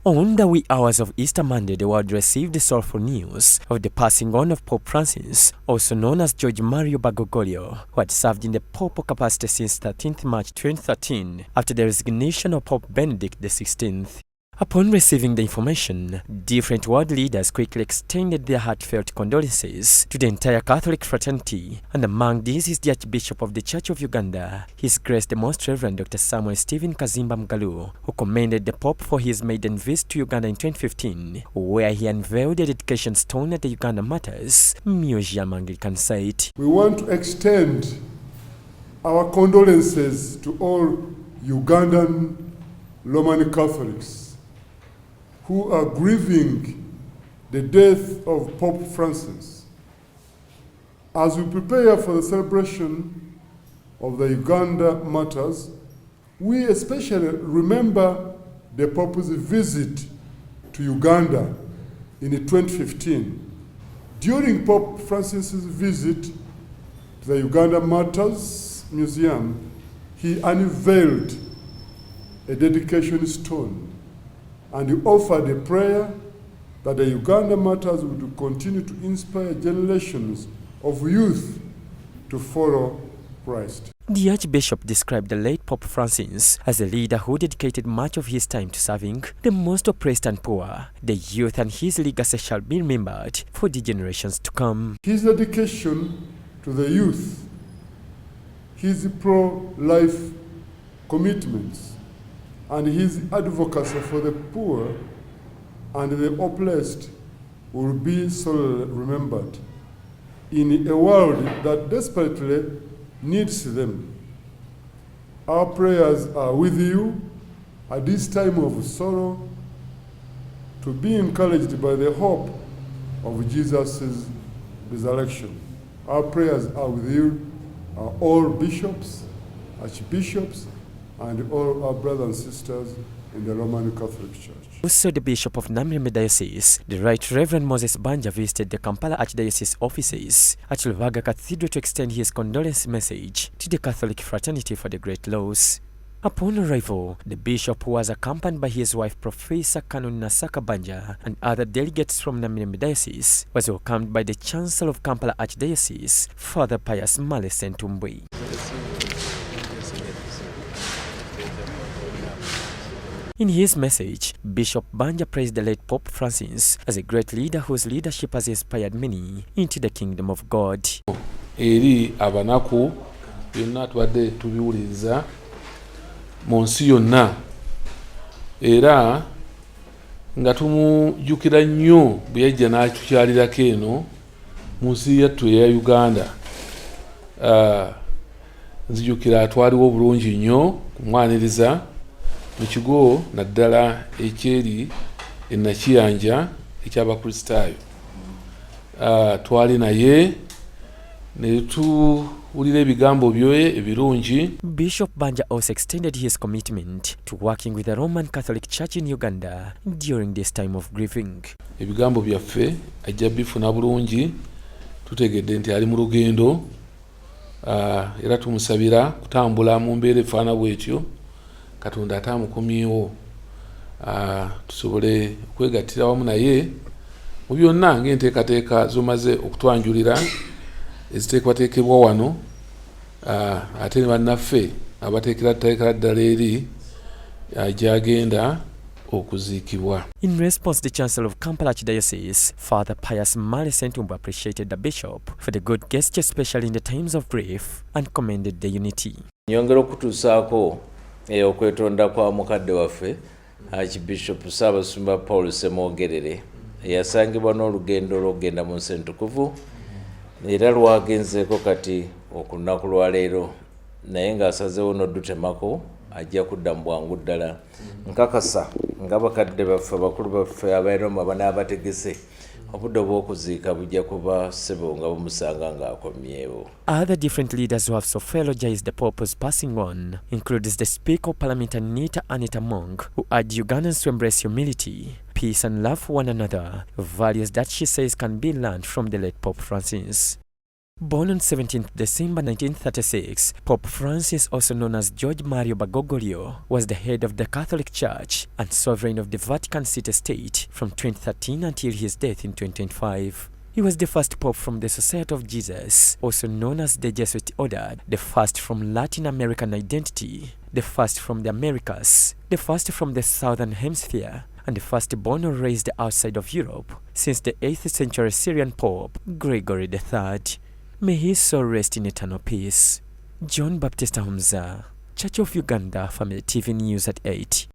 On the wee hours of Easter Monday, the world received the sorrowful news of the passing on of Pope Francis, also known as George Mario Bergoglio, who had served in the papal capacity since 13th March 2013 after the resignation of Pope Benedict XVI. Upon receiving the information, different world leaders quickly extended their heartfelt condolences to the entire Catholic fraternity, and among these is the Archbishop of the Church of Uganda, His Grace the Most Rev Dr. Stephen Kaziimba Mugalu, who commended the Pope for his maiden visit to Uganda in 2015, where he unveiled the dedication stone at the Uganda Martyrs Anglican site. We want to extend our condolences to all Ugandan Roman Catholics who are grieving the death of Pope Francis. As we prepare for the celebration of the Uganda Martyrs, we especially remember the Pope's visit to Uganda in 2015. During Pope Francis's visit to the Uganda Martyrs Museum, he unveiled a dedication stone, and he offered a prayer that the Uganda Martyrs would continue to inspire generations of youth to follow Christ. The Archbishop described the late Pope Francis as a leader who dedicated much of his time to serving the most oppressed and poor, the youth, and his legacy shall be remembered for the generations to come. His dedication to the youth, his pro-life commitments, and his advocacy for the poor and the oppressed will be sorely remembered in a world that desperately needs them. Our prayers are with you at this time of sorrow, to be encouraged by the hope of Jesus' resurrection. Our prayers are with you, all bishops, archbishops, and all our brothers and sisters in the Roman Catholic Church. Also, the Bishop of Namirembe Diocese, the Right Reverend Moses Banja, visited the Kampala Archdiocese offices at Lubaga Cathedral to extend his condolence message to the Catholic fraternity for the great loss. Upon arrival, the bishop, who was accompanied by his wife Professor Canon Nasaka Banja and other delegates from Namirembe Diocese, was welcomed by the Chancellor of Kampala Archdiocese, Father Pius Male Sentumbwe. In his message, Bishop Banja praised the late Pope Francis as a great leader whose leadership has inspired many into the kingdom of God. Eri abanaku byonna tubadde tubiwuliriza mu nsi yonna, era nga tumujjukira nnyo bwe yajja n'atukyalirako eno mu nsi yattu eya Uganda. Nzijukira atwaliwo bulungi nnyo kumwaniriza mu kigo naddala ekyeri ennakiyanja eky'abakristaayo. Twali naye ne tuwulira ebigambo bye ebirungi. Bishop Banja also extended his commitment to working with the Roman Catholic Church in Uganda during this time of grieving. Ebigambo byaffe ajja bifuna bulungi, tutegedde nti ali mu lugendo, era tumusabira kutambula mu mbeera efaana bwetyo, Katonda atamukomyewo, tusobole okwegattira wamu naye mu byonna ng'enteekateeka zomaze okutwanjulira eziteekwateekebwa wano, ate ne bannaffe abateekera ddala eri gy'agenda okuziikibwa. In response, the Chancellor of Kampala Archdiocese, Father Pius Male Sentumbwe, appreciated the bishop for the good gesture, especially in the times of grief, and commended the unity. Nyongera okutuusaako okwetonda kwa mukadde waffe Archbishop Ssaabasumba Paul Ssemwogerere, yasangibwa n'olugendo olw'okugenda mu nsi entukuvu, era lwagenzeeko kati okunaku lwa leero, naye ng'asazeewo n'oddutemako ajja kudda mu bwangu ddala. Nkakasa nga bakadde baffe abakulu baffe abairoma banaabategese obudde obw'okuziika bujja kuba ssebo nga bumusanga ng'akomyewo. Other different leaders who have so eulogized the Pope's passing on includes the Speaker of Parliament Anita Monk, who urged Ugandans to embrace humility, peace and love for one another, values that she says can be learned from the late Pope Francis. Born on 17th December 1936, Pope Francis, also known as George Mario Bergoglio, was the head of the Catholic Church and sovereign of the Vatican City-State from 2013 until his death in 2025. He was the first pope from the Society of Jesus, also known as the Jesuit Order, the first from Latin American identity, the first from the Americas, the first from the Southern Hemisphere, and the first born or raised outside of Europe since the 8th century Syrian Pope Gregory III. May his soul rest in eternal peace. John Baptista Humza, Church of Uganda, Family TV News at 8.